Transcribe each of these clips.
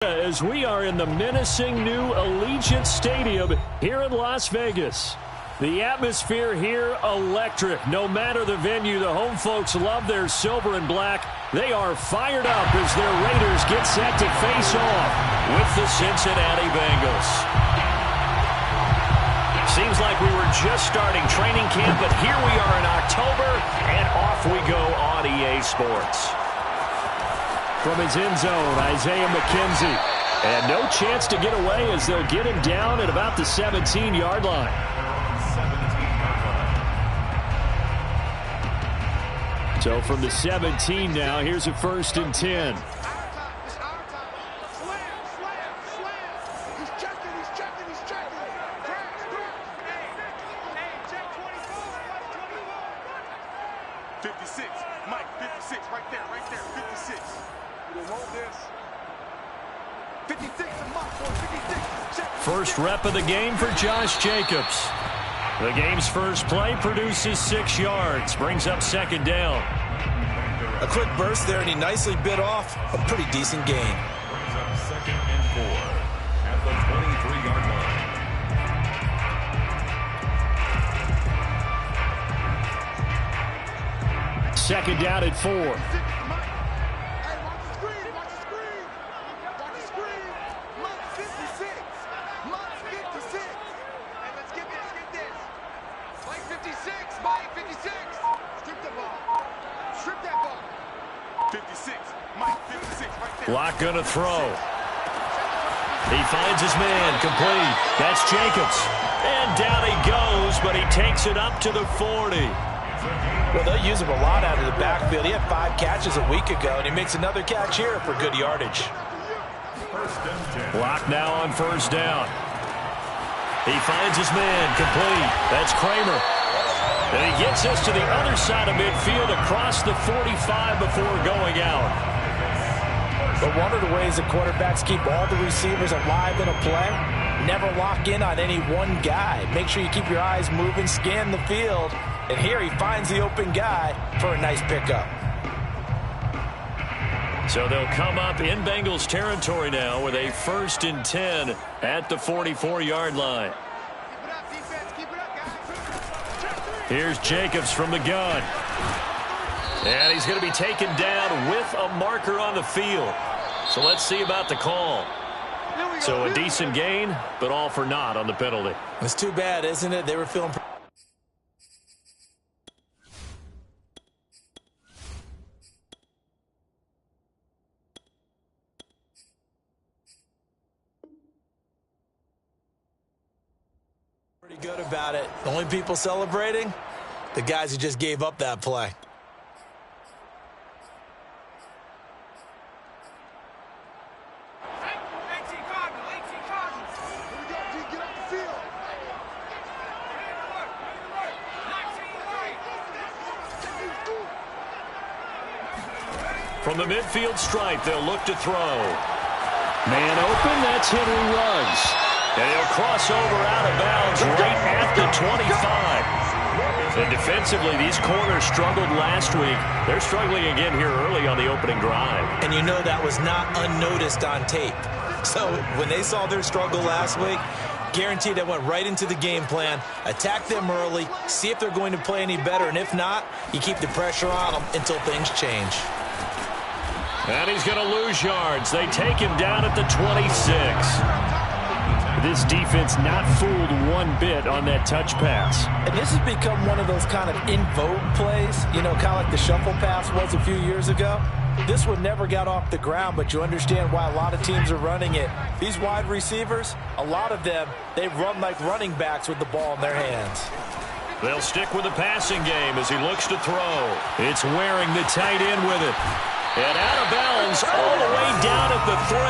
As we are in the menacing new Allegiant Stadium here in Las Vegas. The atmosphere here electric. No matter the venue, the home folks love their silver and black. They are fired up as their Raiders get set to face off with the Cincinnati Bengals. Seems like we were just starting training camp, but here we are in October, and off we go on EA Sports. From his end zone, Isaiah McKenzie. And no chance to get away as they'll get him down at about the 17-yard line. So from the 17 now, here's a 1st and 10. First rep of the game for Josh Jacobs. The game's first play produces 6 yards, brings up 2nd down. A quick burst there, and he nicely bit off a pretty decent gain. Brings up 2nd and 4 at the 23-yard line. 2nd down at 4. Lock gonna throw. He finds his man, complete. That's Jacobs. And down he goes, but he takes it up to the 40. Well, they'll use him a lot out of the backfield. He had 5 catches a week ago, and he makes another catch here for good yardage. Lock now on 1st down. He finds his man, complete. That's Kramer. And he gets us to the other side of midfield across the 45 before going out. But one of the ways that quarterbacks keep all the receivers alive in a play, never lock in on any one guy. Make sure you keep your eyes moving, scan the field. And here he finds the open guy for a nice pickup. So they'll come up in Bengals territory now with a 1st and 10 at the 44-yard line. Here's Jacobs from the gun. And he's going to be taken down with a marker on the field. So let's see about the call. So a decent gain, but all for naught on the penalty. It's too bad, isn't it? They were feeling pretty good about it. The only people celebrating, the guys who just gave up that play. From the midfield stripe, they'll look to throw. Man open, that's Henry Ruggs. And he'll cross over out of bounds right at the 25. And defensively, these corners struggled last week. They're struggling again here early on the opening drive. And you know that was not unnoticed on tape. So when they saw their struggle last week, guaranteed that went right into the game plan. Attack them early, see if they're going to play any better. And if not, you keep the pressure on them until things change. And he's going to lose yards. They take him down at the 26. This defense not fooled one bit on that touch pass. And this has become one of those kind of in vogue plays, you know, kind of like the shuffle pass was a few years ago. This one never got off the ground, but you understand why a lot of teams are running it. These wide receivers, a lot of them, they run like running backs with the ball in their hands. They'll stick with the passing game as he looks to throw. It's Waring the tight end with it. And out of bounds all the way down at the 3.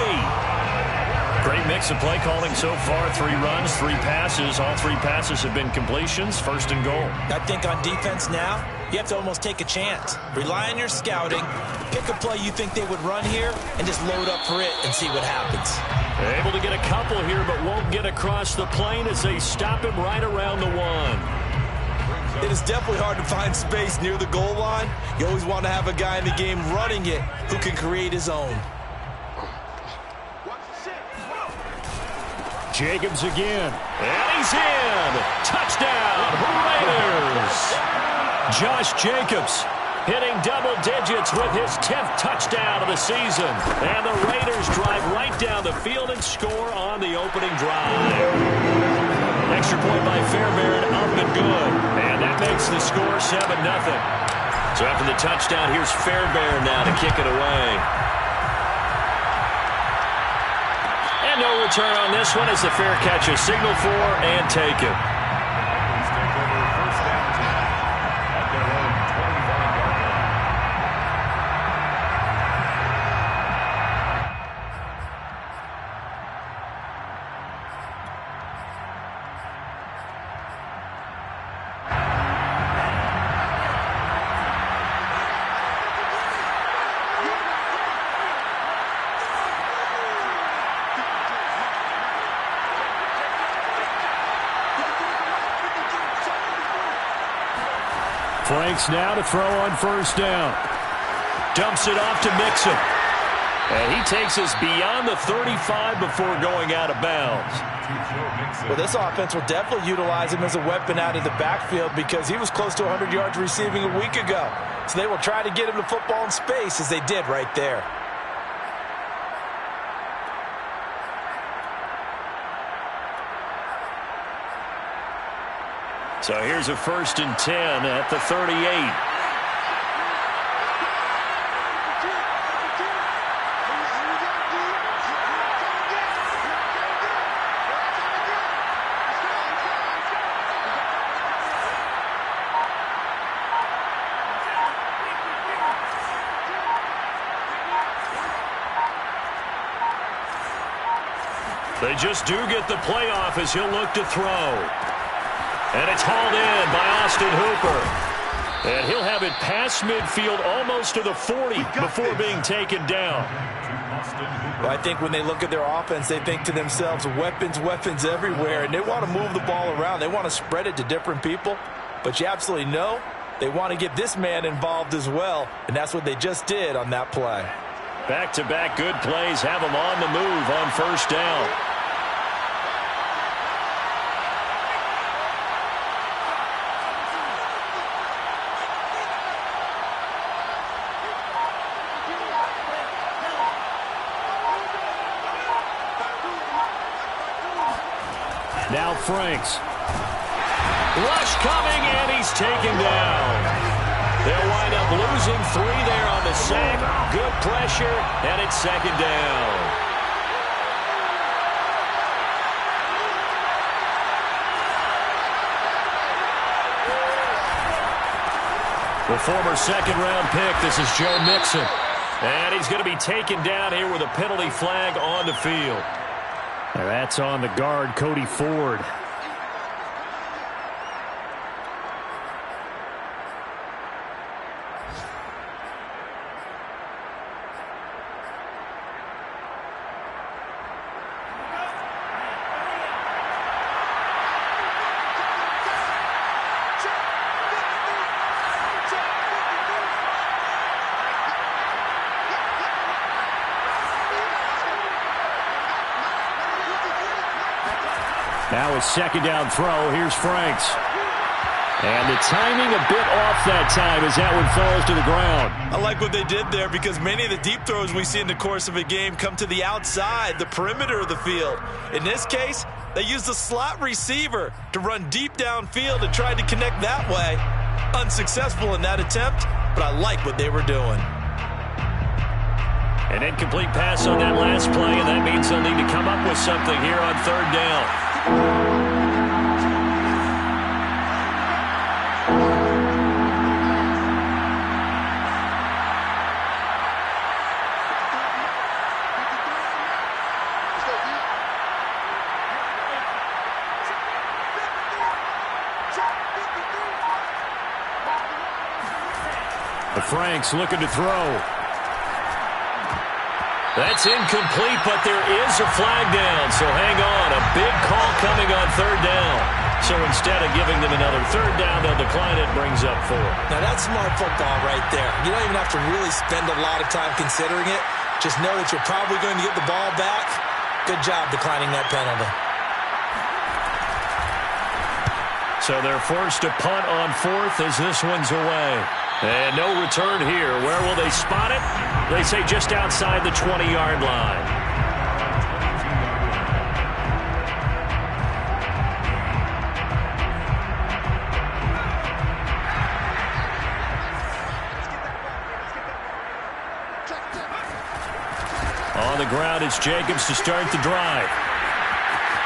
Great mix of play calling so far. 3 runs, 3 passes. All 3 passes have been completions. 1st and goal. I think on defense now, you have to almost take a chance. Rely on your scouting. Pick a play you think they would run here and just load up for it and see what happens. They're able to get a couple here, but won't get across the plane as they stop him right around the 1. It is definitely hard to find space near the goal line. You always want to have a guy in the game running it who can create his own. Jacobs again. And he's in. Touchdown, Raiders. Josh Jacobs hitting double digits with his 10th touchdown of the season. And the Raiders drive right down the field and score on the opening drive. Extra point by Fairbairn, up and good. And that makes the score 7-0. So after the touchdown, here's Fairbairn now to kick it away. And no return on this one as the fair catch is signaled for and taken. Franks now to throw on first down. Dumps it off to Mixon. And he takes us beyond the 35 before going out of bounds. Well, this offense will definitely utilize him as a weapon out of the backfield because he was close to 100 yards receiving a week ago. So they will try to get him the football in space as they did right there. So here's a 1st and 10 at the 38. They just do get the playoff as he'll look to throw. And it's hauled in by Austin Hooper. And he'll have it past midfield almost to the 40 before being taken down. Well, I think when they look at their offense, they think to themselves, weapons, weapons everywhere. And they want to move the ball around. They want to spread it to different people. But you absolutely know they want to get this man involved as well. And that's what they just did on that play. Back-to-back good plays have them on the move on first down. Now Franks. Rush coming, and he's taken down. They'll wind up losing 3 there on the sack. Good pressure, and it's 2nd down. The former 2nd-round pick, this is Joe Mixon. And he's going to be taken down here with a penalty flag on the field. And that's on the guard, Cody Ford. Now his 2nd down throw. Here's Franks. And the timing a bit off that time as that one falls to the ground. I like what they did there because many of the deep throws we see in the course of a game come to the outside, the perimeter of the field. In this case, they used the slot receiver to run deep downfield and tried to connect that way. Unsuccessful in that attempt, but I like what they were doing. An incomplete pass on that last play, and that means they'll need to come up with something here on 3rd down. The Franks looking to throw. That's incomplete, but there is a flag down, so hang on. A big call coming on 3rd down. So instead of giving them another 3rd down, they'll decline it, brings up 4. Now that's smart football right there. You don't even have to really spend a lot of time considering it. Just know that you're probably going to get the ball back. Good job declining that penalty. So they're forced to punt on fourth as this one's away. And no return here. Where will they spot it? They say just outside the 20-yard line. On the ground, it's Jacobs to start the drive.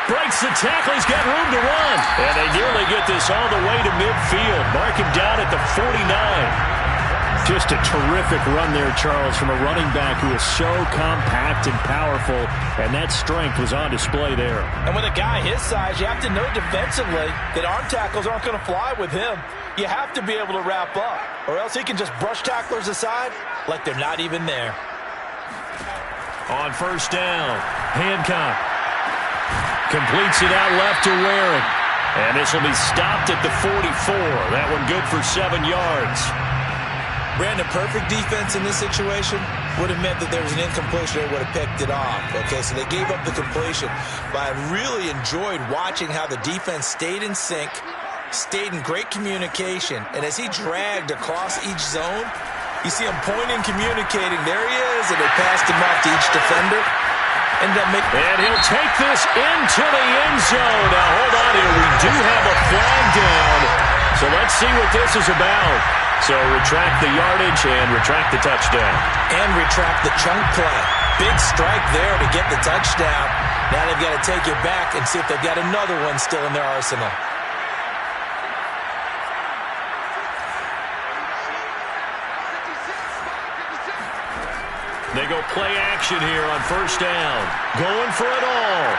Breaks the tackle. He's got room to run. And they nearly get this all the way to midfield. Mark him down at the 49. Just a terrific run there, Charles, from a running back who is so compact and powerful. And that strength was on display there. And with a guy his size, you have to know defensively that arm tackles aren't going to fly with him. You have to be able to wrap up, or else he can just brush tacklers aside like they're not even there. On first down, Hancock completes it out left to Waring. And this will be stopped at the 44. That one good for 7 yards. Brandon, perfect defense in this situation would have meant that there was an incompletion. They would have picked it off. Okay, so they gave up the completion. But I really enjoyed watching how the defense stayed in sync, stayed in great communication. And as he dragged across each zone, you see him pointing, communicating. There he is, and they passed him off to each defender. And he'll take this into the end zone. Now, hold on here. We do have a flag down. So let's see what this is about. So retract the yardage and retract the touchdown. And retract the chunk play. Big strike there to get the touchdown. Now they've got to take it back and see if they've got another one still in their arsenal. They go play action here on first down. Going for it all.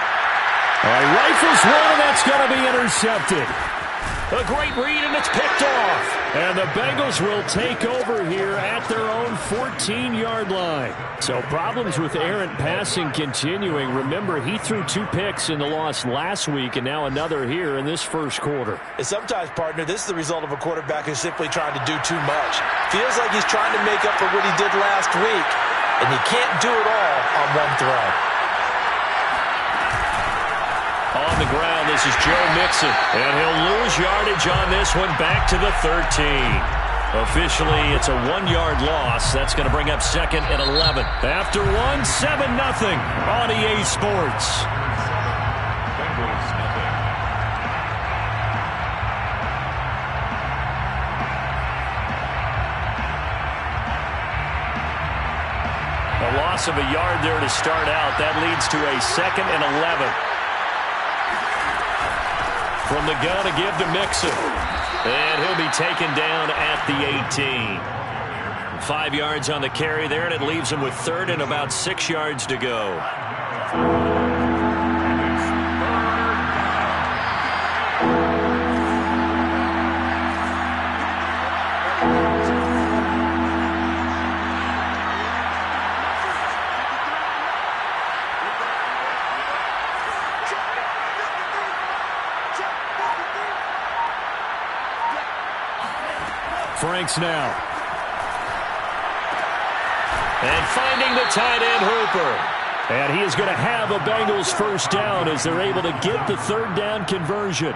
Rifles one, and that's going to be intercepted. A great read, and it's picked off. And the Bengals will take over here at their own 14-yard line. So problems with errant passing continuing. Remember, he threw 2 picks in the loss last week, and now another here in this first quarter. And sometimes, partner, this is the result of a quarterback who's simply trying to do too much. Feels like he's trying to make up for what he did last week, and he can't do it all on one throw. On the ground, this is Joe Mixon, and he'll lose yardage on this one back to the 13. Officially, it's a 1-yard loss. That's going to bring up second and 11. After 1, 7-0 on EA Sports. Bengals nothing. A loss of a yard there to start out. That leads to a second and 11. From the gun to give to Mixon. And he'll be taken down at the 18. 5 yards on the carry there, and it leaves him with third and about 6 yards to go. Franks now. And finding the tight end, Hooper. And he is going to have a Bengals first down as they're able to get the third down conversion.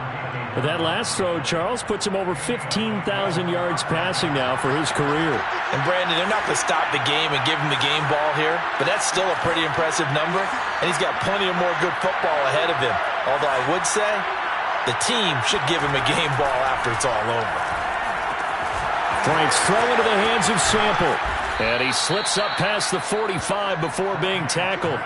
But that last throw, Charles, puts him over 15,000 yards passing now for his career. And, Brandon, they're not going to stop the game and give him the game ball here, but that's still a pretty impressive number, and he's got plenty of more good football ahead of him. Although I would say the team should give him a game ball after it's all over. Franks throw into the hands of Sample. And he slips up past the 45 before being tackled.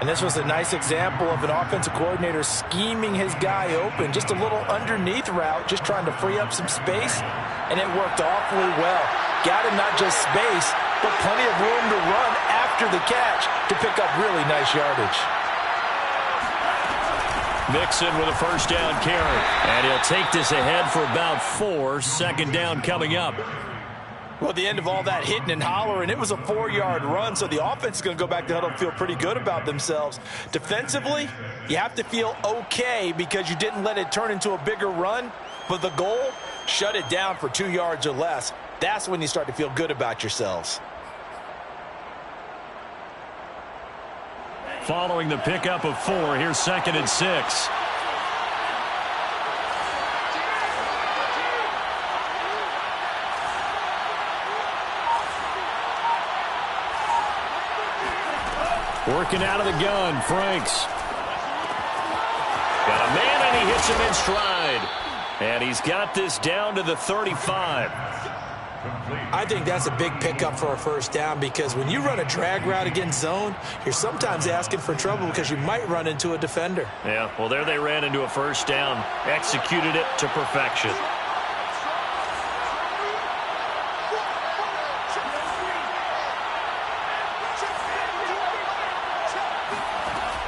And this was a nice example of an offensive coordinator scheming his guy open. Just a little underneath route, just trying to free up some space. And it worked awfully well. Got him not just space, but plenty of room to run after the catch to pick up really nice yardage. Mixon with a first down carry. And he'll take this ahead for about 4. Second down coming up. Well, at the end of all that hitting and hollering, it was a 4-yard run, so the offense is going to go back to huddle and feel pretty good about themselves. Defensively, you have to feel okay because you didn't let it turn into a bigger run, but the goal, shut it down for 2 yards or less. That's when you start to feel good about yourselves. Following the pickup of 4, here's second and 6. Working out of the gun, Franks. Got a man, and he hits him in stride. And he's got this down to the 35. I think that's a big pickup for a first down because when you run a drag route against zone, you're sometimes asking for trouble because you might run into a defender. Yeah, well, there they ran into a first down. Executed it to perfection.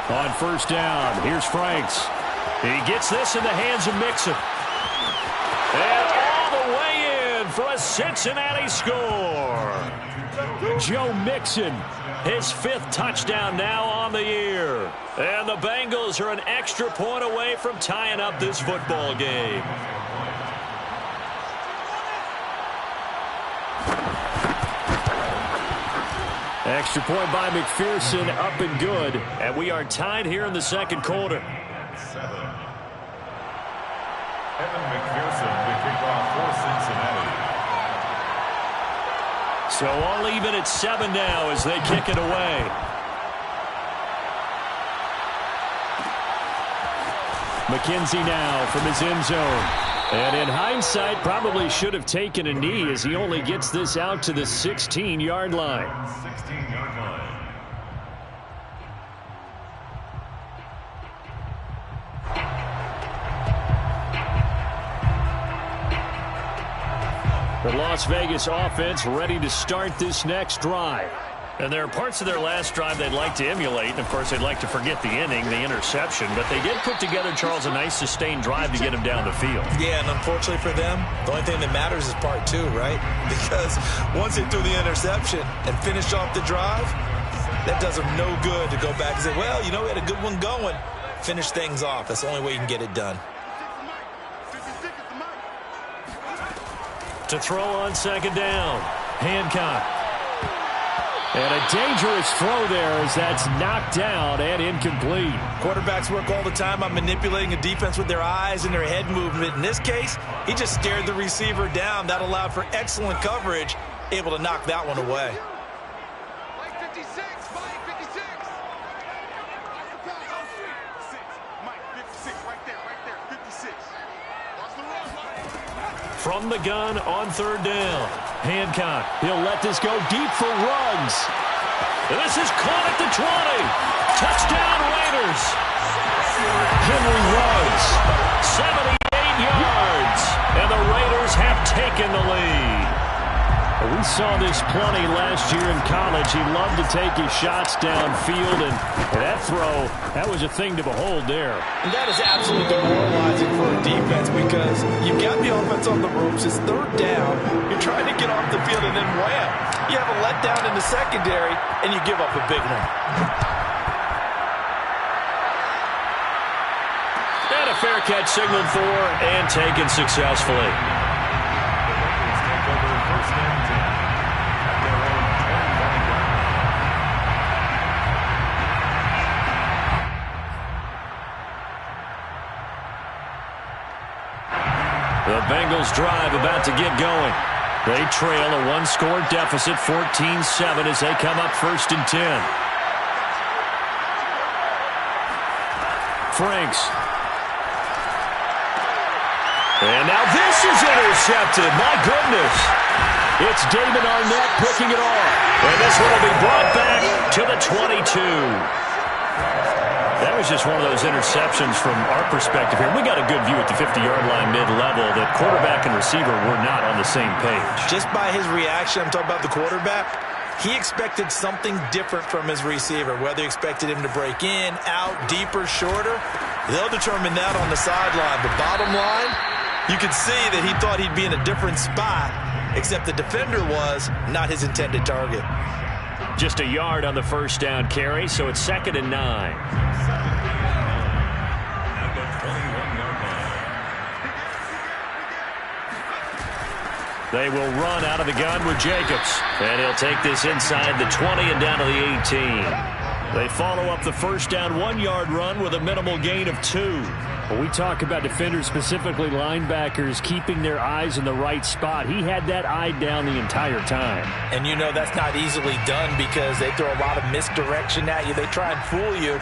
On first down, here's Franks. He gets this in the hands of Mixon. And all the way in for a Cincinnati score. Joe Mixon, his 5th touchdown now on the year. And the Bengals are an extra point away from tying up this football game. Extra point by McPherson, up and good. And we are tied here in the second quarter. 7. Evan McPherson, the kickoff for Cincinnati. So all even at 7 now as they kick it away. McKenzie now from his end zone. And in hindsight, probably should have taken a knee as he only gets this out to the 16-yard line. 16-yard line. The Las Vegas offense ready to start this next drive. And there are parts of their last drive they'd like to emulate. And, of course, they'd like to forget the inning, the interception. But they did put together, Charles, a nice sustained drive to get him down the field. Yeah, and unfortunately for them, the only thing that matters is part 2, right? Because once they threw the interception and finished off the drive, that does them no good to go back and say, well, you know, we had a good one going. Finish things off. That's the only way you can get it done. To throw on second down, Hancock. And a dangerous throw there as that's knocked down and incomplete. Quarterbacks work all the time on manipulating a defense with their eyes and their head movement. In this case, he just stared the receiver down. That allowed for excellent coverage, able to knock that one away. Mike 56, Mike 56. Mike 56, right there, 56. Watch the run, Mike. From the gun on third down. Hancock, he'll let this go deep for Ruggs. And this is caught at the 20. Touchdown Raiders. Henry Ruggs, 78 yards. And the Raiders have taken the lead. We saw this plenty last year in college. He loved to take his shots downfield, and that throw, that was a thing to behold there. And that is absolutely demoralizing for a defense because you've got the offense on the ropes. It's third down. You're trying to get off the field, and then wham, you have a letdown in the secondary, and you give up a big one. And a fair catch signaled for and taken successfully. The Bengals drive about to get going. They trail a one-score deficit, 14-7, as they come up 1st and 10. Franks. And now this is intercepted. My goodness. It's David Arnett picking it off. And this one will be brought back to the 22. That was just one of those interceptions from our perspective here. We got a good view at the 50-yard line mid-level that quarterback and receiver were not on the same page. Just by his reaction, I'm talking about the quarterback, he expected something different from his receiver. Whether he expected him to break in, out, deeper, shorter, they'll determine that on the sideline. The bottom line, you could see that he thought he'd be in a different spot, except the defender was not his intended target. Just a yard on the first down carry, so it's 2nd and 9. They will run out of the gun with Jacobs. And he'll take this inside the 20 and down to the 18. They follow up the first down 1-yard run with a minimal gain of 2. When we talk about defenders, specifically linebackers, keeping their eyes in the right spot, he had that eye down the entire time. And you know that's not easily done because they throw a lot of misdirection at you. They try and fool you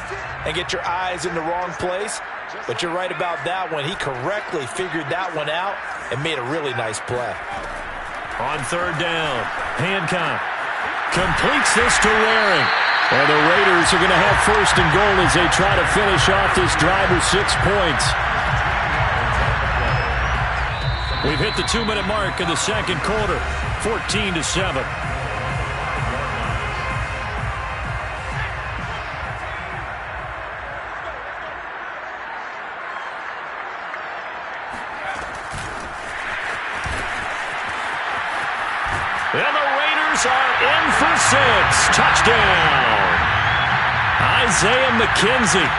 and get your eyes in the wrong place. But you're right about that one. He correctly figured that one out and made a really nice play. On third down, Hancock completes this to Waring. And the Raiders are going to have first and goal as they try to finish off this drive with 6 points. We've hit the 2-minute mark in the second quarter, 14-7. And the Raiders are in for 6. Touchdown. Isaiah McKenzie,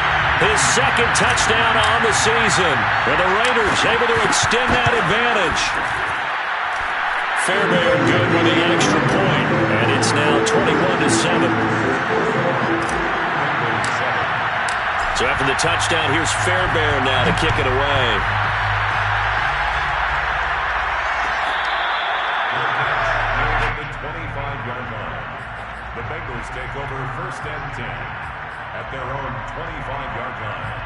his second touchdown on the season. And the Raiders able to extend that advantage. Fairbairn good with the extra point. And it's now 21-7. So after the touchdown, here's Fairbairn now to kick it away. The Bengals take over first and 10 at their own 25-yard line.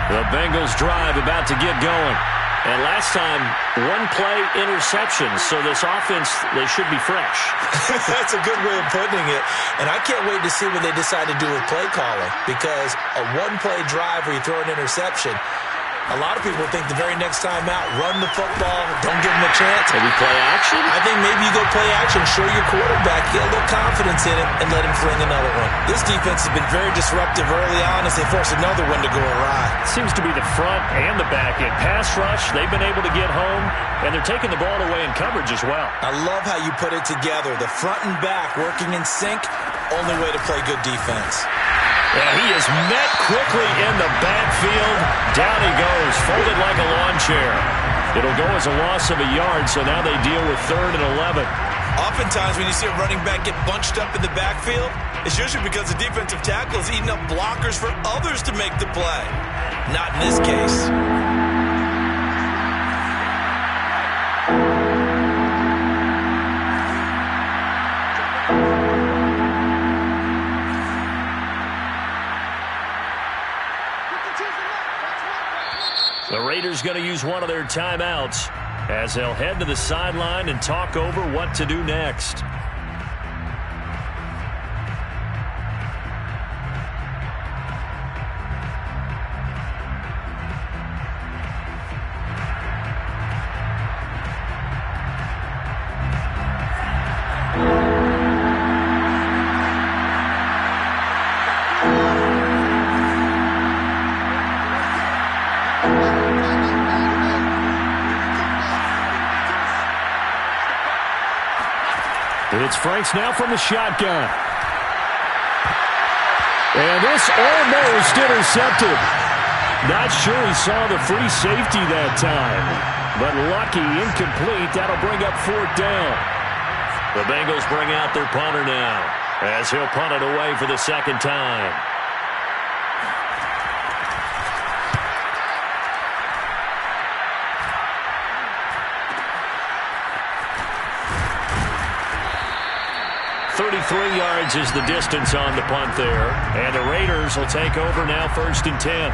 The Bengals drive about to get going. And last time, one-play interception. So this offense, they should be fresh. That's a good way of putting it. And I can't wait to see what they decide to do with play calling. Because a one-play drive where you throw an interception, a lot of people think the very next time out, run the football, don't give them a chance. Maybe play action? I think maybe you go play action, show your quarterback, get a little confidence in him, and let him fling another one. This defense has been very disruptive early on as they force another one to go awry. Seems to be the front and the back end. Pass rush, they've been able to get home, and they're taking the ball away in coverage as well. I love how you put it together. The front and back working in sync, only way to play good defense. And he is met quickly in the backfield. Down he goes, folded like a lawn chair. It'll go as a loss of a yard, so now they deal with 3rd and 11. Oftentimes when you see a running back get bunched up in the backfield, it's usually because the defensive tackle is eating up blockers for others to make the play. Not in this case. The Raiders going to use one of their timeouts as they'll head to the sideline and talk over what to do next. It's Franks now from the shotgun. And this almost intercepted. Not sure he saw the free safety that time. But lucky, incomplete. That'll bring up 4th down. The Bengals bring out their punter now as he'll punt it away for the second time. Yards is the distance on the punt there. And the Raiders will take over now 1st and 10.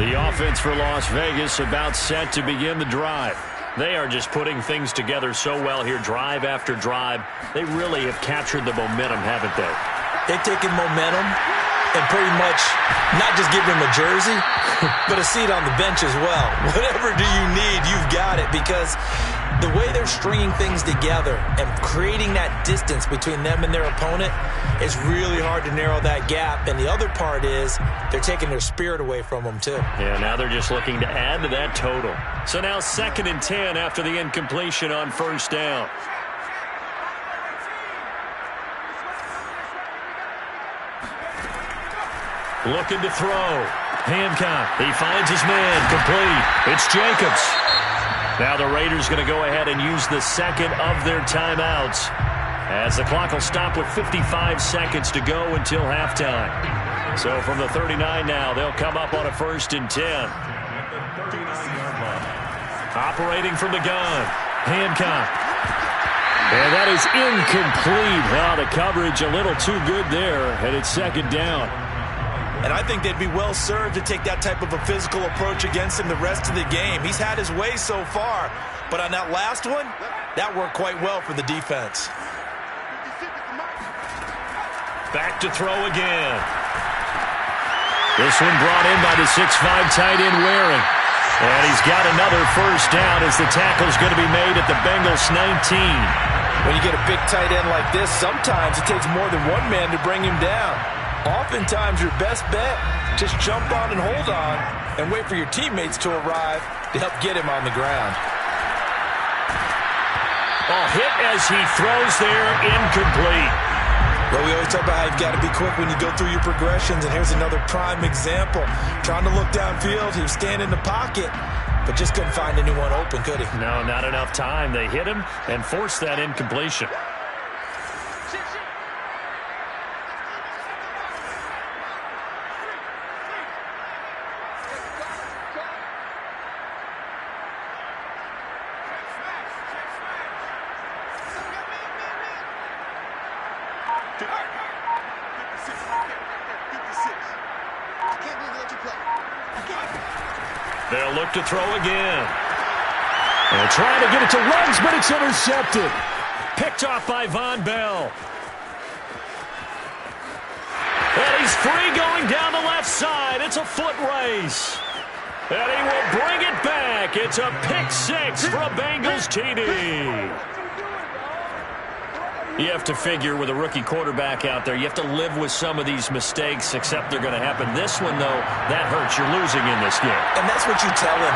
The offense for Las Vegas about set to begin the drive. They are just putting things together so well here, drive after drive. They really have captured the momentum, haven't they? They've taken momentum and pretty much not just give him a jersey, but a seat on the bench as well. Whatever do you need, you've got it, because The way they're stringing things together and creating that distance between them and their opponent is really hard to narrow that gap. And the other part is they're taking their spirit away from them, too. Yeah, now they're just looking to add to that total. So now 2nd and 10 after the incompletion on 1st down. Looking to throw. Hancock. He finds his man. Complete. It's Jacobs. Now the Raiders going to go ahead and use the second of their timeouts, as the clock will stop with 55 seconds to go until halftime. So from the 39 now, they'll come up on a 1st and 10. Operating from the gun. Hancock. And that is incomplete. The coverage a little too good there, and it's 2nd down. And I think they'd be well served to take that type of a physical approach against him the rest of the game. He's had his way so far, but on that last one, that worked quite well for the defense. Back to throw again. This one brought in by the 6'5" tight end Waring. And he's got another 1st down as the tackle's going to be made at the Bengals 19. When you get a big tight end like this, sometimes it takes more than one man to bring him down. Oftentimes, your best bet, just jump on and hold on and wait for your teammates to arrive to help get him on the ground. Hit as he throws there, incomplete. Well, we always talk about how you've got to be quick when you go through your progressions, and here's another prime example. Trying to look downfield, he was standing in the pocket, but just couldn't find anyone open, could he? No, not enough time. They hit him and forced that incompletion. They'll look to throw again. And trying to get it to Ruggs, but it's intercepted. Picked off by Von Bell. And he's free going down the left side. It's a foot race. And he will bring it back. It's a pick 6 for a Bengals TD. You have to figure with a rookie quarterback out there, you have to live with some of these mistakes, except they're going to happen. This one, though, that hurts. You're losing in this game. And that's what you tell him.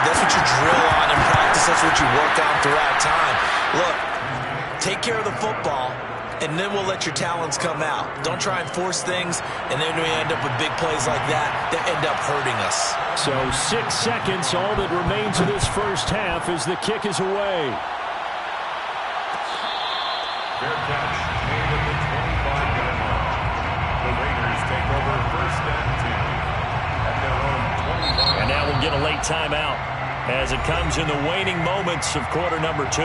That's what you drill on in practice. That's what you work on throughout time. Look, take care of the football, and then we'll let your talents come out. Don't try and force things, and then we end up with big plays like that end up hurting us. So 6 seconds, all that remains of this first half as the kick is away. Fair catch made at the 25-yard line. The Raiders take over 1st and 10 at their own 25. And now we'll get a late timeout as it comes in the waning moments of quarter number 2.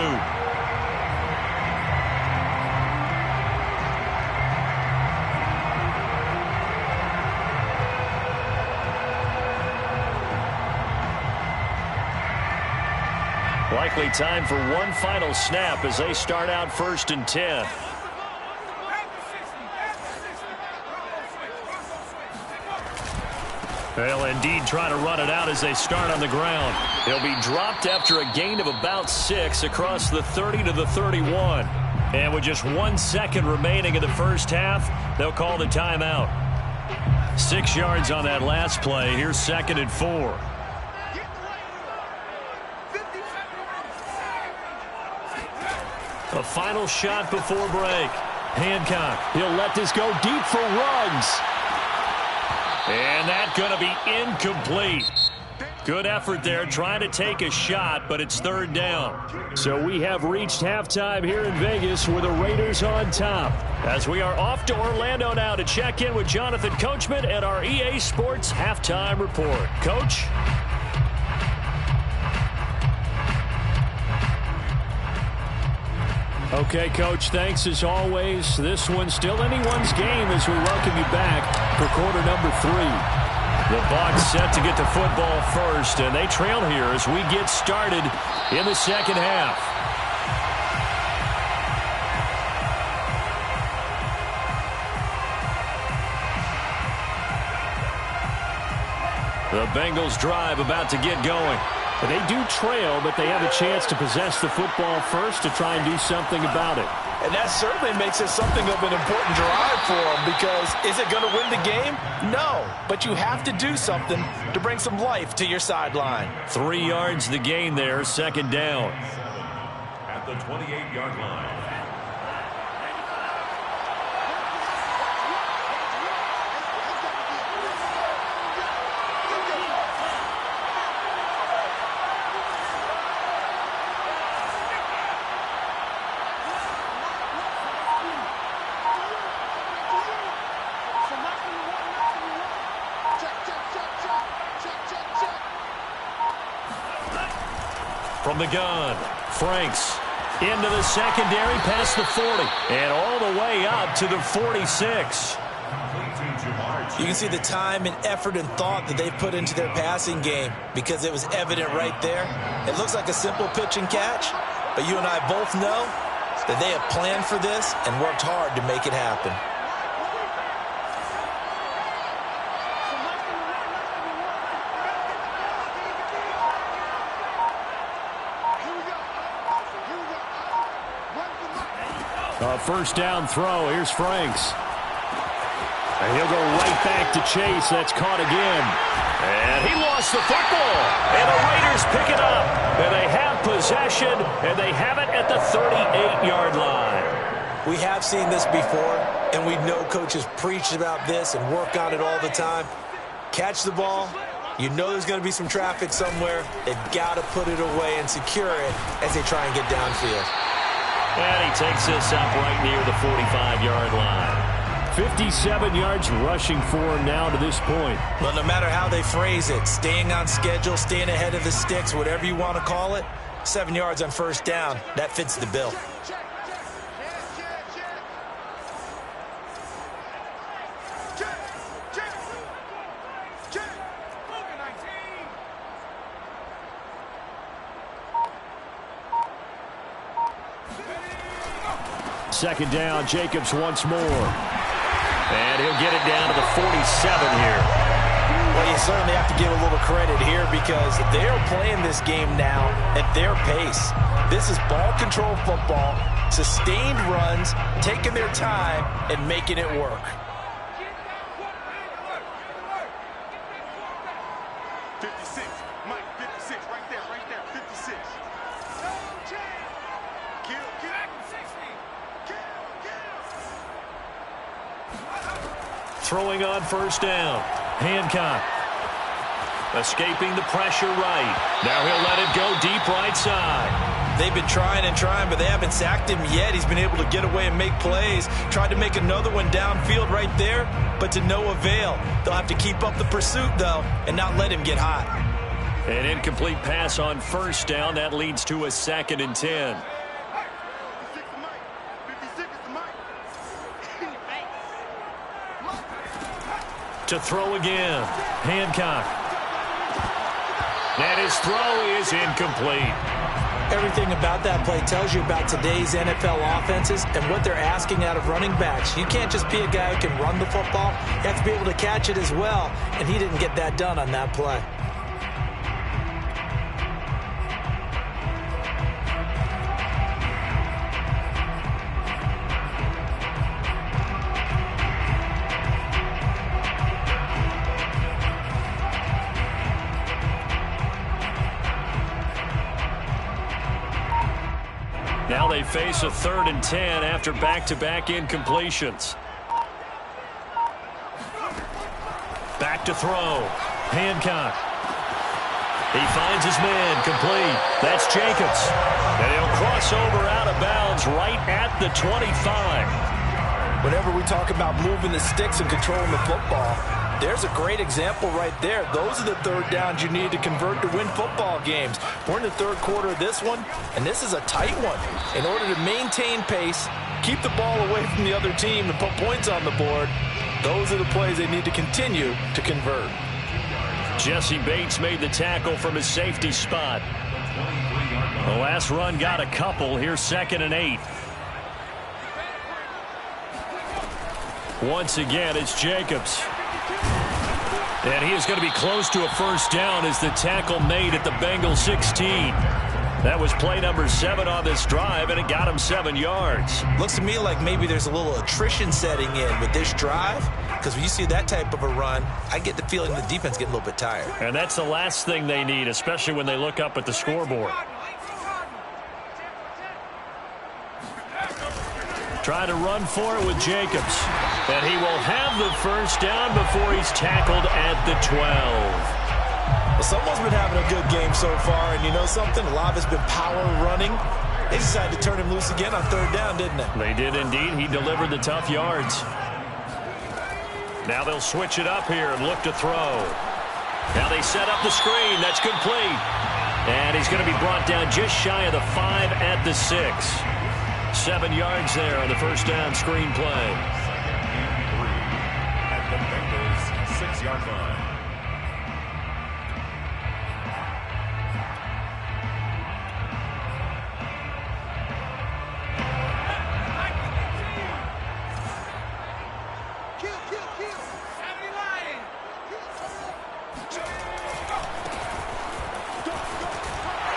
Likely time for one final snap as they start out 1st and 10. They'll indeed try to run it out as they start on the ground. He'll be dropped after a gain of about 6 across the 30 to the 31. And with just 1 second remaining in the first half, they'll call the timeout. 6 yards on that last play. Here's 2nd and 4. A final shot before break. Hancock, he'll let this go deep for Ruggs. And that's going to be incomplete. Good effort there trying to take a shot, but it's 3rd down. So we have reached halftime here in Vegas with the Raiders on top. As we are off to Orlando now to check in with Jonathan Coachman and our EA Sports Halftime Report. Coach? Okay, Coach, thanks as always. This one's still anyone's game as we welcome you back for quarter number 3. The Bucs set to get the football first, and they trail here as we get started in the second half. The Bengals drive about to get going. They do trail, but they have a chance to possess the football first to try and do something about it. And that certainly makes it something of an important drive for them, because is it going to win the game? No, but you have to do something to bring some life to your sideline. 3 yards the gain there, second down. At the 28-yard line. From the gun, Franks into the secondary past the 40 and all the way up to the 46. You can see the time and effort and thought that they've put into their passing game, because it was evident right there. It looks like a simple pitch and catch, but you and I both know that they have planned for this and worked hard to make it happen. A first down throw. Here's Franks. And he'll go right back to Chase. That's caught again. And he lost the football. And the Raiders pick it up. And they have possession. And they have it at the 38-yard line. We have seen this before, and we know coaches preach about this and work on it all the time. Catch the ball. You know there's going to be some traffic somewhere. They've got to put it away and secure it as they try and get downfield. And he takes this up right near the 45-yard line. 57 yards rushing for him now to this point. Well, no matter how they phrase it, staying on schedule, staying ahead of the sticks, whatever you want to call it, 7 yards on first down, that fits the bill. Second down, Jacobs once more. And he'll get it down to the 47 here. Well, you certainly have to give a little credit here, because they're playing this game now at their pace. This is ball control football, sustained runs, taking their time and making it work. 56, Mike, 56, right there, 56. Kill. Throwing on first down. Hancock. Escaping the pressure right. Now he'll let it go deep right side. They've been trying and trying, but they haven't sacked him yet. He's been able to get away and make plays. Tried to make another one downfield right there, but to no avail. They'll have to keep up the pursuit, though, and not let him get hot. An incomplete pass on first down. That leads to a 2nd and 10. 56 to Mike. 56 to Mike. To throw again. Hancock. And his throw is incomplete. Everything about that play tells you about today's NFL offenses and what they're asking out of running backs. You can't just be a guy who can run the football. You have to be able to catch it as well, and he didn't get that done on that play. Now they face a 3rd and 10 after back-to-back incompletions. Back to throw. Hancock. He finds his man, complete. That's Jacobs. And he'll cross over out of bounds right at the 25. Whenever we talk about moving the sticks and controlling the football, there's a great example right there. Those are the third downs you need to convert to win football games. We're in the third quarter of this one, and this is a tight one. In order to maintain pace, keep the ball away from the other team, and put points on the board, those are the plays they need to continue to convert. Jesse Bates made the tackle from his safety spot. The last run got a couple. Here's 2nd and 8. Once again, it's Jacobs. And he is going to be close to a first down as the tackle made at the Bengals 16. That was play number 7 on this drive, and it got him 7 yards. Looks to me like maybe there's a little attrition setting in with this drive, because when you see that type of a run, I get the feeling the defense getting a little bit tired. And that's the last thing they need, especially when they look up at the scoreboard. Try to run for it with Jacobs. And he will have the first down before he's tackled at the 12. Well, someone's been having a good game so far, and you know something? A lot of it's been power running. They decided to turn him loose again on 3rd down, didn't they? They did indeed. He delivered the tough yards. Now they'll switch it up here and look to throw. Now they set up the screen. That's complete. And he's going to be brought down just shy of the 5 at the 6. 7 yards there on the first down screen play. 2nd and 3 at the Bengals 6-yard line.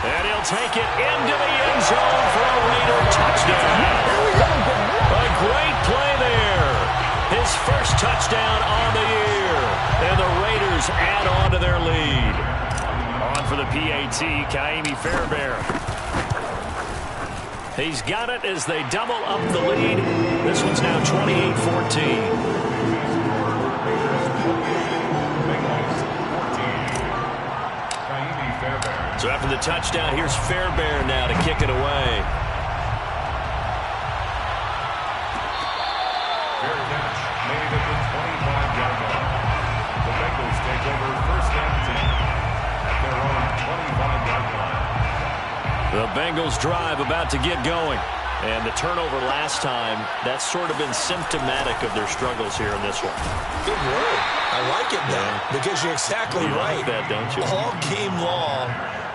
And he'll take it into the end zone for a Raider touchdown. A great play there. His first touchdown on the year. And the Raiders add on to their lead. On for the PAT, Kaimi Fairbairn. He's got it as they double up the lead. This one's now 28-14. So after the touchdown, here's Fairbairn now to kick it away. Fair catch made at the 25-yard line. The Bengals take over 1st and 10 at their own 25-yard line. The Bengals drive about to get going. And the turnover last time, that's sort of been symptomatic of their struggles here in this one. Good word. I like it now, because you're exactly right. Like that, don't you? All game long,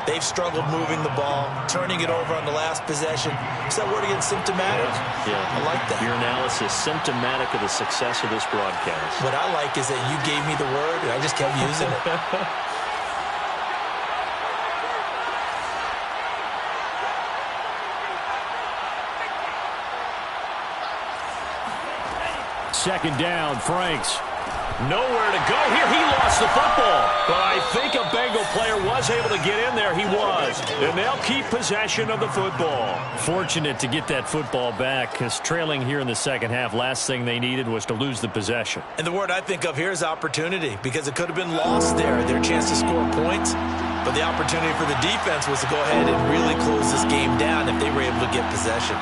they've struggled moving the ball, turning it over on the last possession. Is that word again, symptomatic? Yeah. I like that. Your analysis, symptomatic of the success of this broadcast. What I like is that you gave me the word, and I just kept using it. 2nd down, Franks. Nowhere to go here. He lost the football. But I think a Bengal player was able to get in there. He was. And they'll keep possession of the football. Fortunate to get that football back, because trailing here in the second half, last thing they needed was to lose the possession. And the word I think of here is opportunity, because it could have been lost there, their chance to score points. But the opportunity for the defense was to go ahead and really close this game down if they were able to get possession.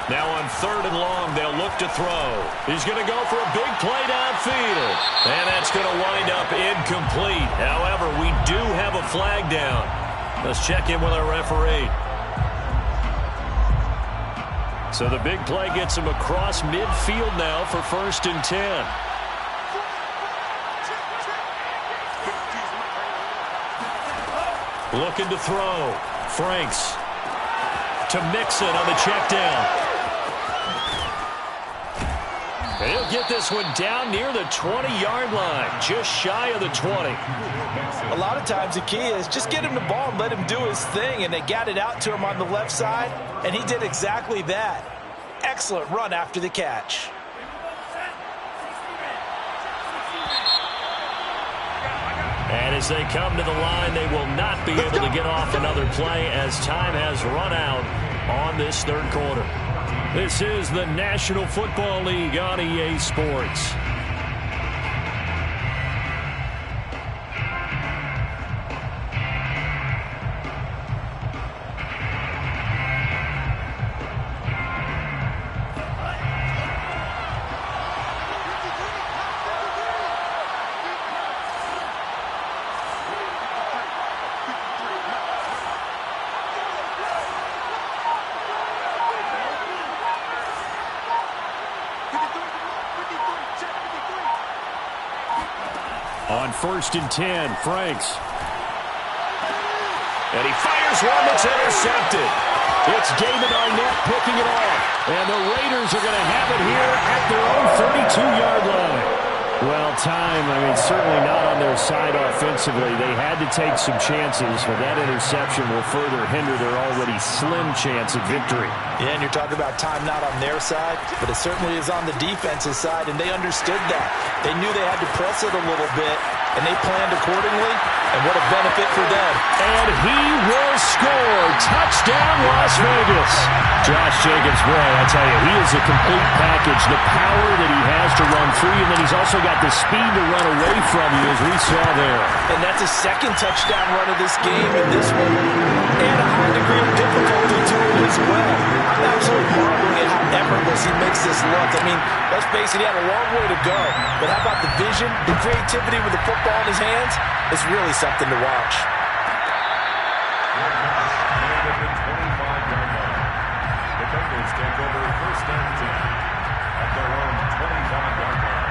Now on 3rd and long, they'll look to throw. He's going to go for a big play downfield. And that's going to wind up incomplete. However, we do have a flag down. Let's check in with our referee. So the big play gets him across midfield now for 1st and 10. Looking to throw. Franks to Mixon on the check down. And he'll get this one down near the 20-yard line, just shy of the 20. A lot of times the key is just get him the ball and let him do his thing, and they got it out to him on the left side, and he did exactly that. Excellent run after the catch. And as they come to the line, they will not be able to get off another play as time has run out on this 3rd quarter. This is the National Football League on EA Sports. On 1st and 10, Franks. And he fires here's one that's intercepted. It's David Arnett picking it off. And the Raiders are going to have it here at their own 32-yard line. Well, time, certainly not on their side offensively. They had to take some chances, but that interception will further hinder their already slim chance at victory. Yeah, and you're talking about time not on their side, but it certainly is on the defense's side, and they understood that. They knew they had to press it a little bit, and they planned accordingly, and what a benefit for them. And he will score. Touchdown, Las Vegas. Josh Jacobs, boy, I tell you, he is a complete package. The power that he has to run free, and then he's also got the speed to run away from you, as we saw there. And that's a second touchdown run of this game, and this one, and a high degree of difficulty to it as well. I'm absolutely marveling at how effortless he makes this look. Let's face it, he had a long way to go. But how about the vision, the creativity with the football in his hands? It's really something to watch. The Bengals take over first and 10 at their own 25-yard line.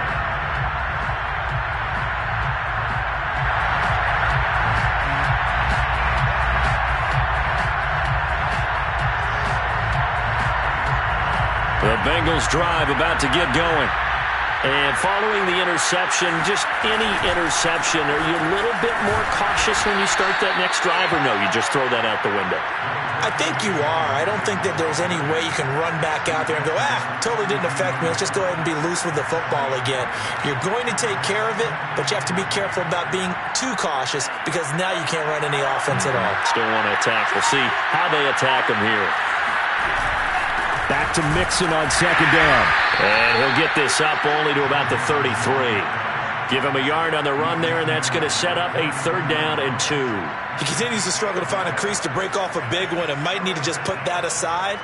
The Bengals drive about to get going. And following the interception, just any interception, are you a little bit more cautious when you start that next drive, or no, you just throw that out the window? I think you are. I don't think that there's any way you can run back out there and go, totally didn't affect me. Let's just go ahead and be loose with the football again. You're going to take care of it, but you have to be careful about being too cautious because now you can't run any offense at all. Still want to attack. We'll see how they attack him here. Back to Mixon on second down. And he'll get this up only to about the 33. Give him a yard on the run there, and that's going to set up a 3rd down and 2. He continues to struggle to find a crease to break off a big one and might need to just put that aside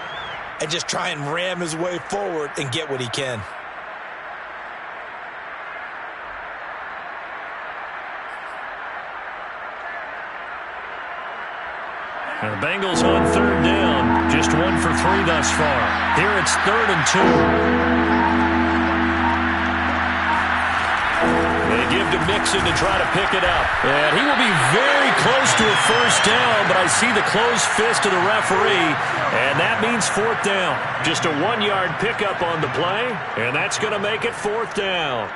and just try and ram his way forward and get what he can. And the Bengals on 3rd down. Just 1 for 3 thus far. Here it's 3rd and 2. They give to Mixon to try to pick it up. And he will be very close to a 1st down, but I see the closed fist of the referee, and that means 4th down. Just a 1-yard pickup on the play, and that's going to make it 4th down.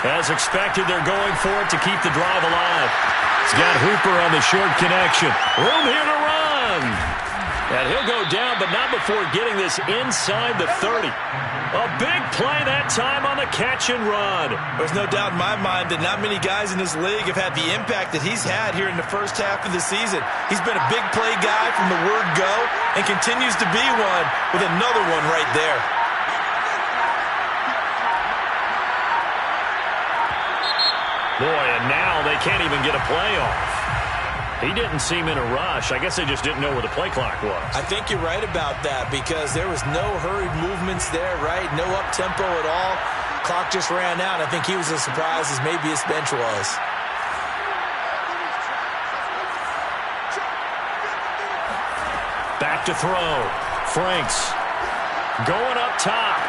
As expected, they're going for it to keep the drive alive. It's got Hooper on the short connection. Room here to run. And he'll go down, but not before getting this inside the 30. A big play that time on the catch and run. There's no doubt in my mind that not many guys in this league have had the impact that he's had here in the first half of the season. He's been a big play guy from the word go and continues to be one with another one right there. Boy, and now they can't even get a play off. He didn't seem in a rush. I guess they just didn't know where the play clock was. I think you're right about that because there was no hurried movements there, right? No up-tempo at all. Clock just ran out. I think he was as surprised as maybe his bench was. Back to throw. Franks going up top.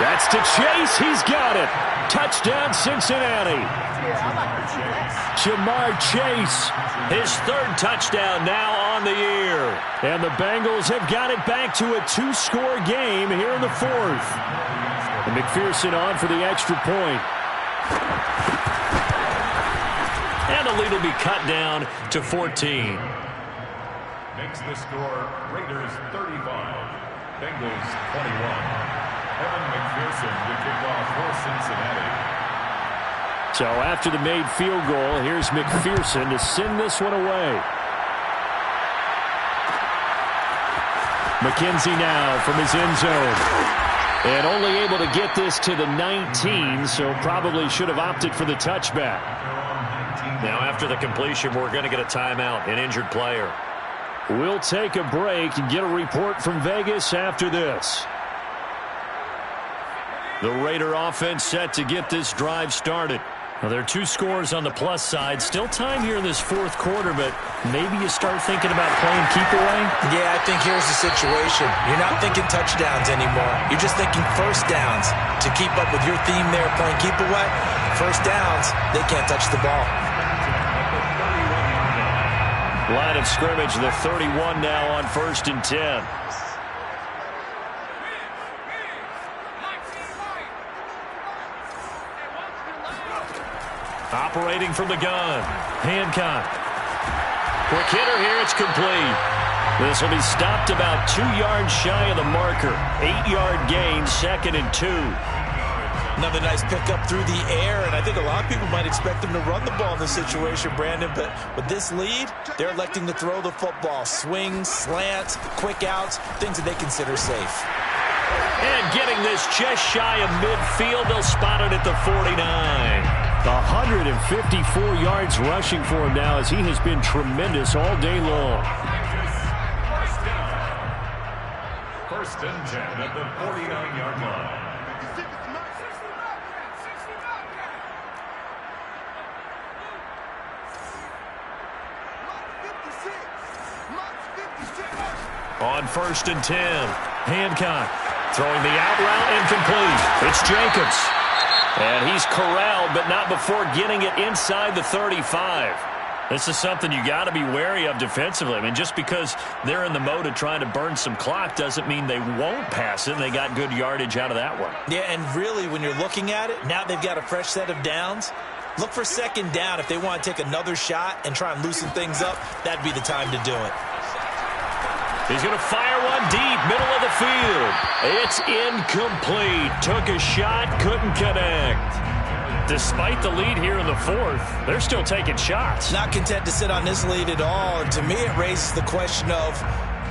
That's to Chase. He's got it. Touchdown, Cincinnati. Jamar Chase, his 3rd touchdown now on the year. And the Bengals have got it back to a 2-score game here in the 4th. And McPherson on for the extra point. And the lead will be cut down to 14. Makes the score Raiders 35, Bengals 21. Evan McPherson to kick off for Cincinnati. So after the made field goal, here's McPherson to send this one away. McKenzie now from his end zone. And only able to get this to the 19, so probably should have opted for the touchback. Now after the completion, we're going to get a timeout, an injured player. We'll take a break and get a report from Vegas after this. The Raider offense set to get this drive started. Now, there are 2 scores on the plus side. Still time here in this fourth quarter, but maybe you start thinking about playing keep away? Yeah, I think here's the situation. You're not thinking touchdowns anymore. You're just thinking first downs. To keep up with your theme there, playing keep away, first downs, they can't touch the ball. Line of scrimmage, the 31 now on 1st and 10. Operating from the gun. Hancock. Quick hitter here. It's complete. This will be stopped about 2 yards shy of the marker. 8-yard gain, 2nd and 2. Another nice pickup through the air, and I think a lot of people might expect them to run the ball in this situation, Brandon, but with this lead, they're electing to throw the football. Swings, slants, quick outs, things that they consider safe. And getting this just shy of midfield, they'll spot it at the 49. 154 yards rushing for him now as he has been tremendous all day long. First and 10 at the 49-yard line. On 1st and 10, Hancock throwing the out route incomplete. It's Jacobs. And he's corralled, but not before getting it inside the 35. This is something you got to be wary of defensively. I mean, just because they're in the mode of trying to burn some clock doesn't mean they won't pass it. And they got good yardage out of that one. Yeah, and really, when you're looking at it, now they've got a fresh set of downs. Look for 2nd down. If they want to take another shot and try and loosen things up, that'd be the time to do it. He's going to fire one deep, middle of the field. It's incomplete. Took a shot, couldn't connect. Despite the lead here in the fourth, they're still taking shots. Not content to sit on this lead at all. And to me, it raises the question of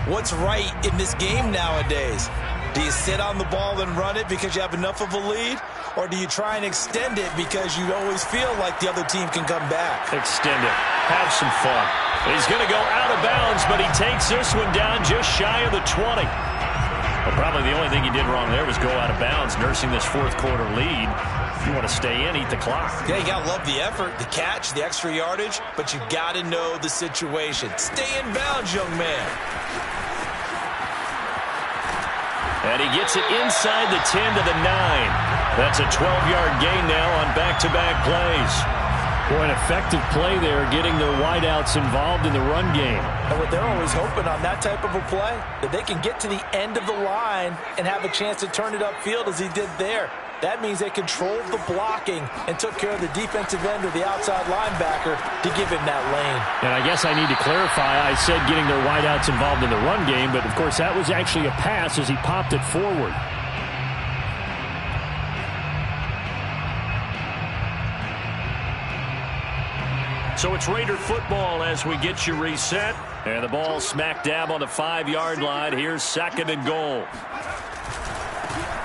what's right in this game nowadays. Do you sit on the ball and run it because you have enough of a lead? Or do you try and extend it because you always feel like the other team can come back? Extend it. Have some fun. He's going to go out of bounds, but he takes this one down just shy of the 20. Well, probably the only thing he did wrong there was go out of bounds, nursing this fourth quarter lead. If you want to stay in, eat the clock. Yeah, you got to love the effort, the catch, the extra yardage, but you got to know the situation. Stay in bounds, young man. And he gets it inside the 10 to the 9. That's a 12-yard gain now on back-to-back plays. Boy, an effective play there, getting the wideouts involved in the run game. And what they're always hoping on that type of a play, that they can get to the end of the line and have a chance to turn it upfield as he did there. That means they controlled the blocking and took care of the defensive end or the outside linebacker to give him that lane. And I guess I need to clarify, I said getting their wideouts involved in the run game, but of course that was actually a pass as he popped it forward. So it's Raider football as we get you reset. And the ball smack dab on the 5-yard line. Here's 2nd and goal.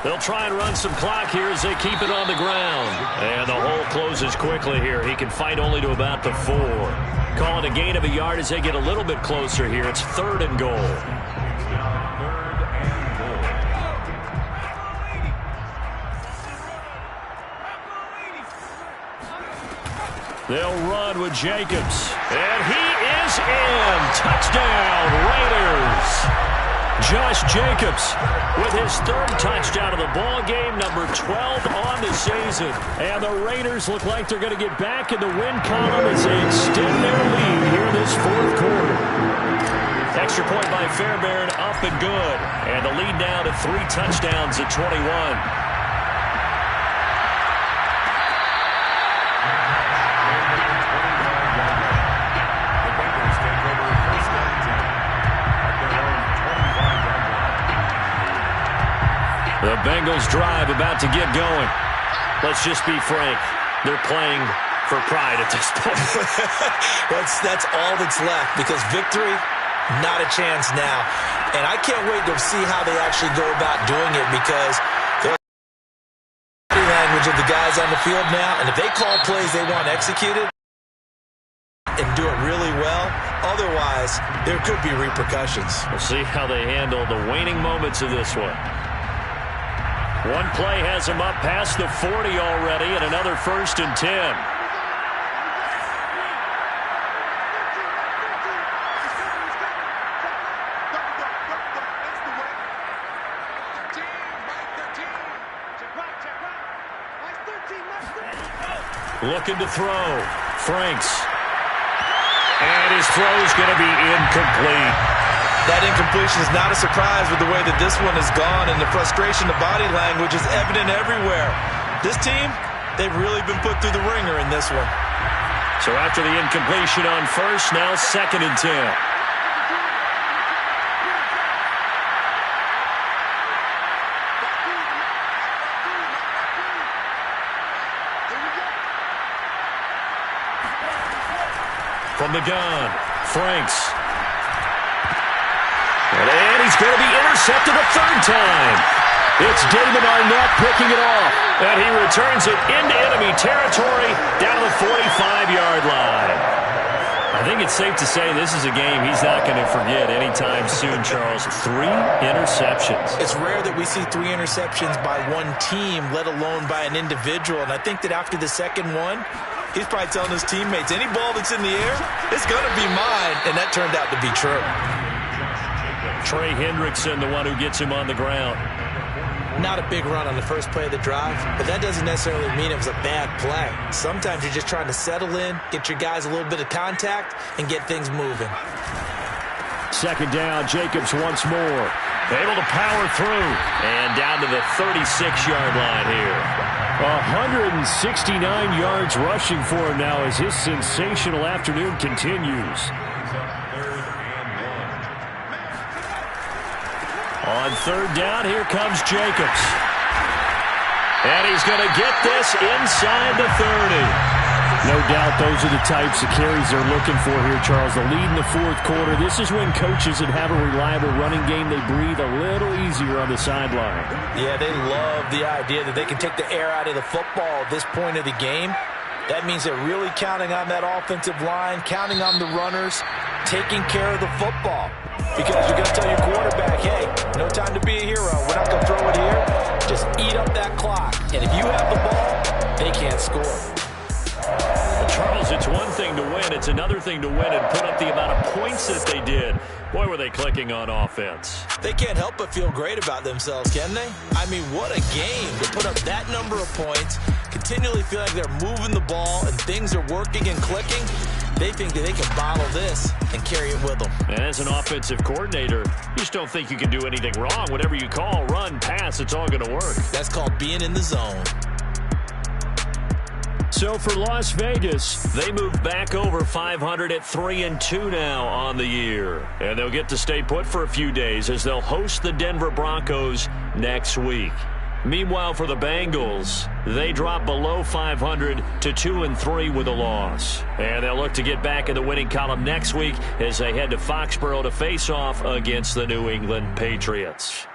They'll try and run some clock here as they keep it on the ground. And the hole closes quickly here. He can fight only to about the 4. Call it a gain of a yard as they get a little bit closer here. It's 3rd and goal. They'll run with Jacobs. And he is in. Touchdown, Raiders. Josh Jacobs with his 3rd touchdown of the ball game, number 12 on the season. And the Raiders look like they're going to get back in the win column as they extend their lead here in this fourth quarter. Extra point by Fairbairn, up and good. And the lead now to 3 touchdowns at 21. The Bengals drive about to get going. Let's just be frank. They're playing for pride at this point. That's all that's left because victory, not a chance now. And I can't wait to see how they actually go about doing it because language of the guys on the field now, and if they call plays they want executed and do it really well, otherwise there could be repercussions. We'll see how they handle the waning moments of this one. One play has them up past the 40 already, and another 1st and 10. Looking to throw. Franks. And his throw is going to be incomplete. That incompletion is not a surprise with the way that this one has gone, and the frustration, the body language is evident everywhere. This team, they've really been put through the ringer in this one. So after the incompletion on 1st, now 2nd and 10. From the gun, Franks. And he's going to be intercepted a 3rd time. It's Damon Arnett picking it off. And he returns it into enemy territory down to the 45-yard line. I think it's safe to say this is a game he's not going to forget anytime soon, Charles. 3 interceptions. It's rare that we see 3 interceptions by one team, let alone by an individual. And I think that after the second one, he's probably telling his teammates, any ball that's in the air, it's going to be mine. And that turned out to be true. Trey Hendrickson, the one who gets him on the ground. Not a big run on the first play of the drive, but that doesn't necessarily mean it was a bad play. Sometimes you're just trying to settle in, get your guys a little bit of contact, and get things moving. 2nd down, Jacobs once more. Able to power through. And down to the 36-yard line here. 169 yards rushing for him now as his sensational afternoon continues. On 3rd down, here comes Jacobs. And he's going to get this inside the 30. No doubt those are the types of carries they're looking for here, Charles. The lead in the 4th quarter. This is when coaches that have a reliable running game, they breathe a little easier on the sideline. Yeah, they love the idea that they can take the air out of the football at this point of the game. That means they're really counting on that offensive line, counting on the runners, taking care of the football. Because you're going to tell your quarterback, hey, no time to be a hero. We're not going to throw it here. Just eat up that clock. And if you have the ball, they can't score. Well, Charles, it's one thing to win. It's another thing to win and put up the amount of points that they did. Boy, were they clicking on offense. They can't help but feel great about themselves, can they? I mean, what a game to put up that number of points, continually feel like they're moving the ball and things are working and clicking. They think that they can bottle this and carry it with them. And as an offensive coordinator, you just don't think you can do anything wrong. Whatever you call, run, pass, it's all going to work. That's called being in the zone. So for Las Vegas, they move back over 500 at 3-2 now on the year. And they'll get to stay put for a few days as they'll host the Denver Broncos next week. Meanwhile, for the Bengals, they drop below 500 to 2-3 with a loss. And they'll look to get back in the winning column next week as they head to Foxborough to face off against the New England Patriots.